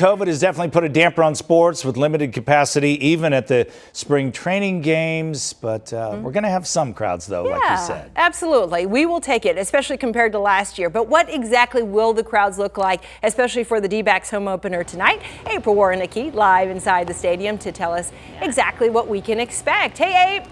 COVID has definitely put a damper on sports with limited capacity, even at the spring training games. But we're going to have some crowds, though, like you said. Absolutely. We will take it, especially compared to last year. But what exactly will the crowds look like, especially for the D-backs home opener tonight? April Warnicki live inside the stadium to tell us exactly what we can expect. Hey, Abe.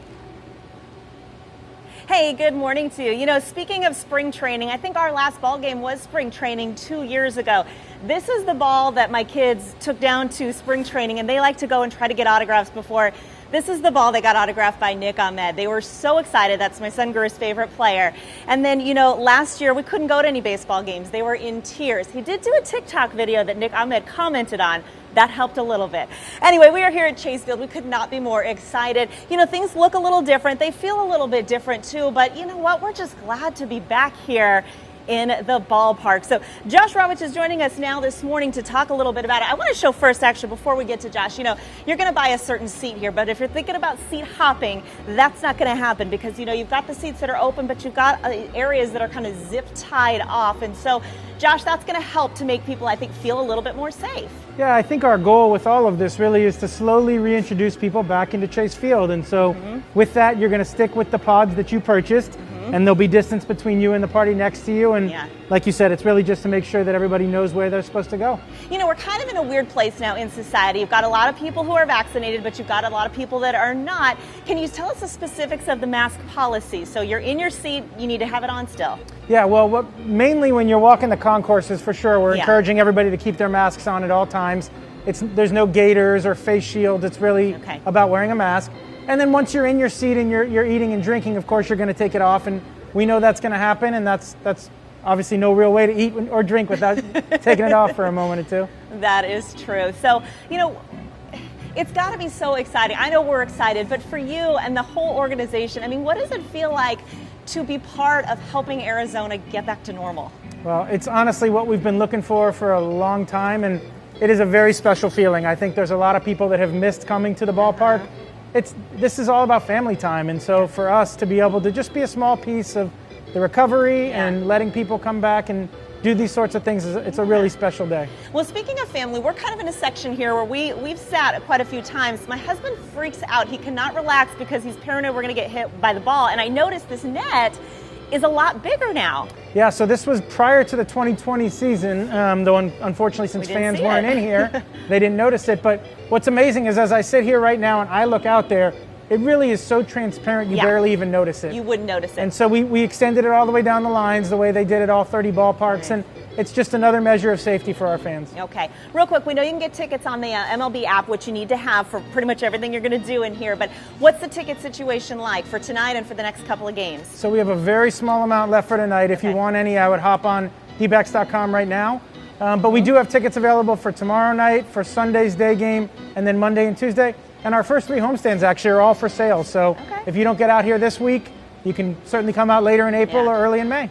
Hey, good morning to you. You know, speaking of spring training, I think our last ball game was spring training 2 years ago. This is the ball that my kids took down to spring training, and they like to go and try to get autographs before. This is the ball that got autographed by Nick Ahmed. They were so excited. That's my son Guru's favorite player. And then, you know, last year we couldn't go to any baseball games. They were in tears. He did do a TikTok video that Nick Ahmed commented on. That helped a little bit. Anyway, we are here at Chase Field. We could not be more excited. You know, things look a little different. They feel a little bit different too, but you know what? We're just glad to be back here in the ballpark. So Josh Rawitz is joining us now this morning to talk a little bit about it. I want to show first, actually, before we get to Josh, you know, you're going to buy a certain seat here, but if you're thinking about seat hopping, that's not going to happen because, you know, you've got the seats that are open, but you've got areas that are kind of zip tied off. And so, Josh, that's going to help to make people, I think, feel a little bit more safe. Yeah, I think our goal with all of this really is to slowly reintroduce people back into Chase Field. And so with that, you're going to stick with the pods that you purchased. And there'll be distance between you and the party next to you. And like you said, it's really just to make sure that everybody knows where they're supposed to go. You know, we're kind of in a weird place now in society. You've got a lot of people who are vaccinated, but you've got a lot of people that are not. Can you tell us the specifics of the mask policy? So you're in your seat, you need to have it on still. Yeah, well, mainly when you're walking the concourses, for sure, we're encouraging everybody to keep their masks on at all times. There's no gaiters or face shields. It's really about wearing a mask. And then once you're in your seat and you're eating and drinking, of course, you're going to take it off. And we know that's going to happen. And that's obviously no real way to eat or drink without taking it off for a moment or two. That is true. So, you know, it's got to be so exciting. I know we're excited, but for you and the whole organization, I mean, what does it feel like to be part of helping Arizona get back to normal? Well, it's honestly what we've been looking for a long time. And it is a very special feeling. I think there's a lot of people that have missed coming to the ballpark. This is all about family time, and so for us to be able to just be a small piece of the recovery and letting people come back and do these sorts of things, it's a really special day. Well, speaking of family, we're kind of in a section here where we've sat quite a few times. My husband freaks out. He cannot relax because he's paranoid we're going to get hit by the ball, and I noticed this net is a lot bigger now. Yeah, so this was prior to the 2020 season, though unfortunately since fans weren't in here, they didn't notice it. But what's amazing is as I sit here right now and I look out there, it really is so transparent you barely even notice it. You wouldn't notice it. And so we extended it all the way down the lines the way they did at all 30 ballparks. And it's just another measure of safety for our fans. Okay. Real quick, we know you can get tickets on the MLB app, which you need to have for pretty much everything you're going to do in here. But what's the ticket situation like for tonight and for the next couple of games? So we have a very small amount left for tonight. If you want any, I would hop on dbacks.com right now. But we do have tickets available for tomorrow night, for Sunday's day game, and then Monday and Tuesday. And our first 3 homestands actually are all for sale. So if you don't get out here this week, you can certainly come out later in April or early in May.